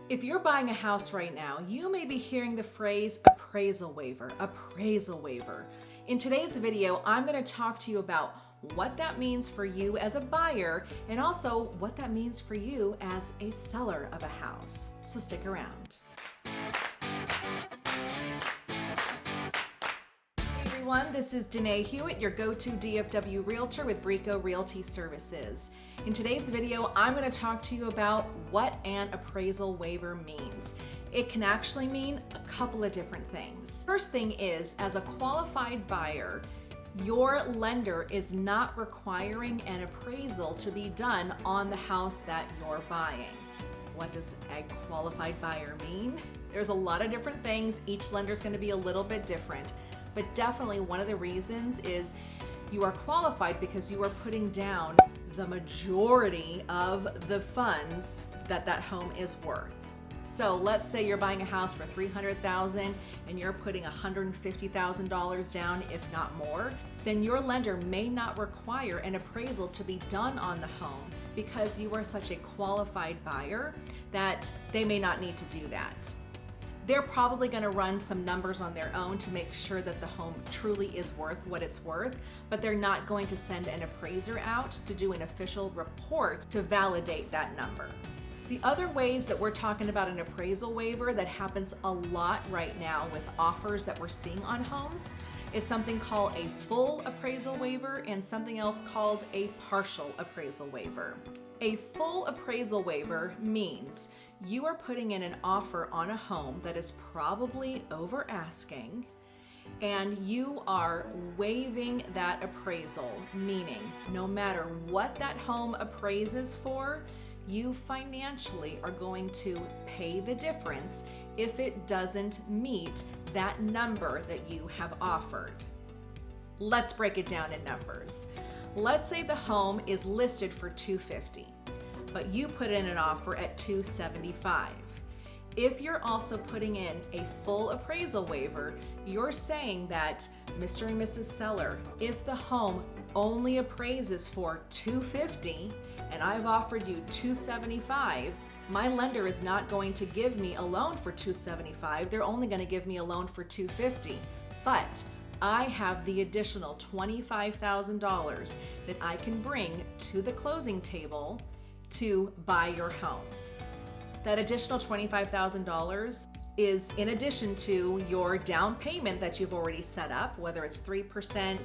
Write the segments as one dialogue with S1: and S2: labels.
S1: If you're buying a house right now, you may be hearing the phrase appraisal waiver, appraisal waiver. In today's video, I'm going to talk to you about what that means for you as a buyer and also what that means for you as a seller of a house. So stick around. Hey everyone, this is Danae Hewitt, your go-to DFW realtor with Brico Realty Services. In today's video, I'm going to talk to you about what an appraisal waiver means. It can actually mean a couple of different things. First thing is, as a qualified buyer, your lender is not requiring an appraisal to be done on the house that you're buying. What does a qualified buyer mean? There's a lot of different things. Each lender is going to be a little bit different, but definitely one of the reasons is you are qualified because you are putting down the majority of the funds that home is worth. So let's say you're buying a house for $300,000 and you're putting $150,000 down, if not more, then your lender may not require an appraisal to be done on the home because you are such a qualified buyer that they may not need to do that. They're probably going to run some numbers on their own to make sure that the home truly is worth what it's worth, but they're not going to send an appraiser out to do an official report to validate that number. The other ways that we're talking about an appraisal waiver that happens a lot right now with offers that we're seeing on homes is something called a full appraisal waiver and something else called a partial appraisal waiver. A full appraisal waiver means you are putting in an offer on a home that is probably over asking, and you are waiving that appraisal, meaning no matter what that home appraises for, you financially are going to pay the difference if it doesn't meet that number that you have offered. Let's break it down in numbers. Let's say the home is listed for $250,000, but you put in an offer at $275,000. If you're also putting in a full appraisal waiver, you're saying that, Mr. and Mrs. Seller, if the home only appraises for $250,000 and I've offered you $275,000, my lender is not going to give me a loan for $275,000. They're only going to give me a loan for $250,000. But I have the additional $25,000 that I can bring to the closing table to buy your home. That additional $25,000 is in addition to your down payment that you've already set up, whether it's 3%,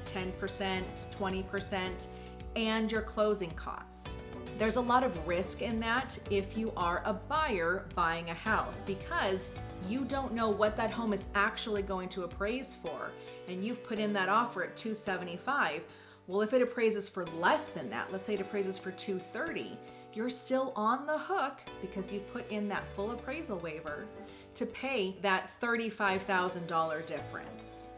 S1: 10%, 20%, and your closing costs. There's a lot of risk in that if you are a buyer buying a house because you don't know what that home is actually going to appraise for, and you've put in that offer at $275,000. Well, if it appraises for less than that, let's say it appraises for $230,000, you're still on the hook because you've put in that full appraisal waiver to pay that $35,000 difference.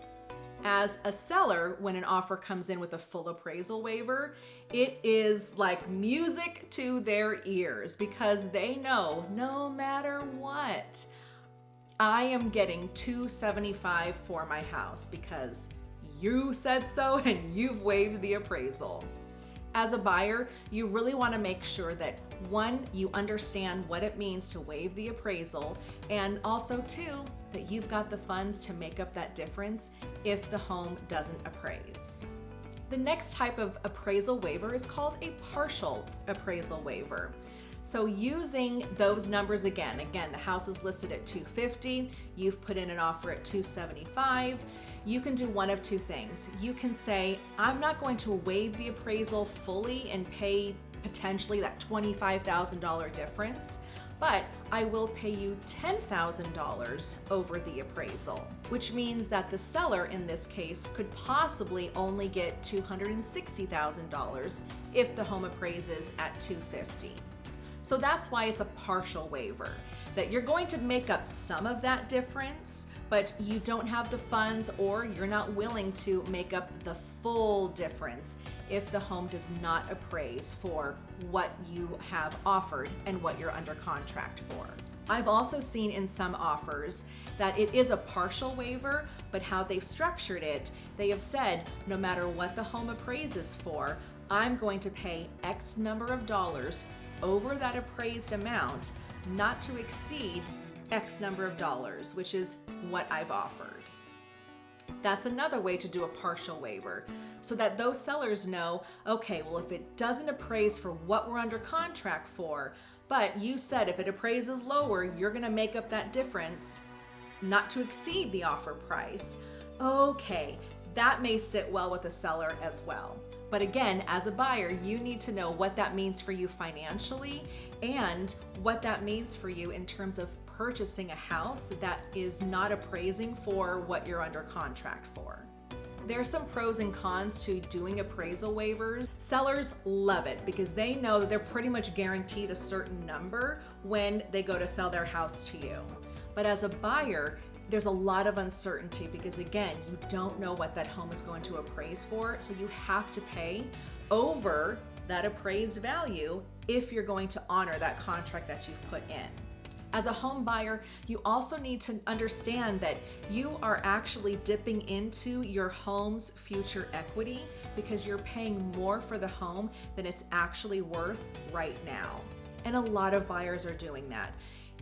S1: As a seller, when an offer comes in with a full appraisal waiver, it is like music to their ears because they know no matter what, I am getting $275,000 for my house because you said so and you've waived the appraisal. As a buyer, you really want to make sure that, one, you understand what it means to waive the appraisal, and also, two, that you've got the funds to make up that difference if the home doesn't appraise. The next type of appraisal waiver is called a partial appraisal waiver. So using those numbers again, the house is listed at $250,000, you've put in an offer at $275,000, you can do one of two things. You can say, I'm not going to waive the appraisal fully and pay potentially that $25,000 difference, but I will pay you $10,000 over the appraisal, which means that the seller in this case could possibly only get $260,000 if the home appraises at $250,000. So that's why it's a partial waiver, that you're going to make up some of that difference, but you don't have the funds or you're not willing to make up the full difference if the home does not appraise for what you have offered and what you're under contract for. I've also seen in some offers that it is a partial waiver, but how they've structured it, they have said, no matter what the home appraises for, I'm going to pay X number of dollars over that appraised amount not to exceed X number of dollars, which is what I've offered. That's another way to do a partial waiver, so that those sellers know, okay, well, if it doesn't appraise for what we're under contract for, but you said if it appraises lower, you're gonna make up that difference, not to exceed the offer price. Okay, that may sit well with the seller as well. But again, as a buyer, you need to know what that means for you financially and what that means for you in terms of purchasing a house that is not appraising for what you're under contract for. There are some pros and cons to doing appraisal waivers. Sellers love it because they know that they're pretty much guaranteed a certain number when they go to sell their house to you. But as a buyer, there's a lot of uncertainty because again, you don't know what that home is going to appraise for, so you have to pay over that appraised value if you're going to honor that contract that you've put in. As a home buyer, you also need to understand that you are actually dipping into your home's future equity because you're paying more for the home than it's actually worth right now. And a lot of buyers are doing that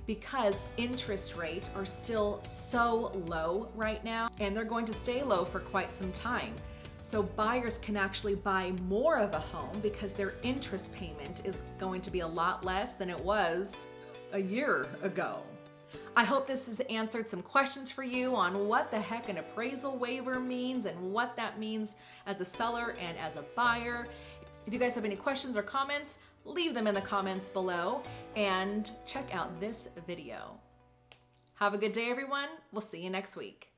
S1: because interest rates are still so low right now, and they're going to stay low for quite some time. So buyers can actually buy more of a home because their interest payment is going to be a lot less than it was a year ago. I hope this has answered some questions for you on what the heck an appraisal waiver means and what that means as a seller and as a buyer. If you guys have any questions or comments, leave them in the comments below and check out this video. Have a good day, everyone. We'll see you next week.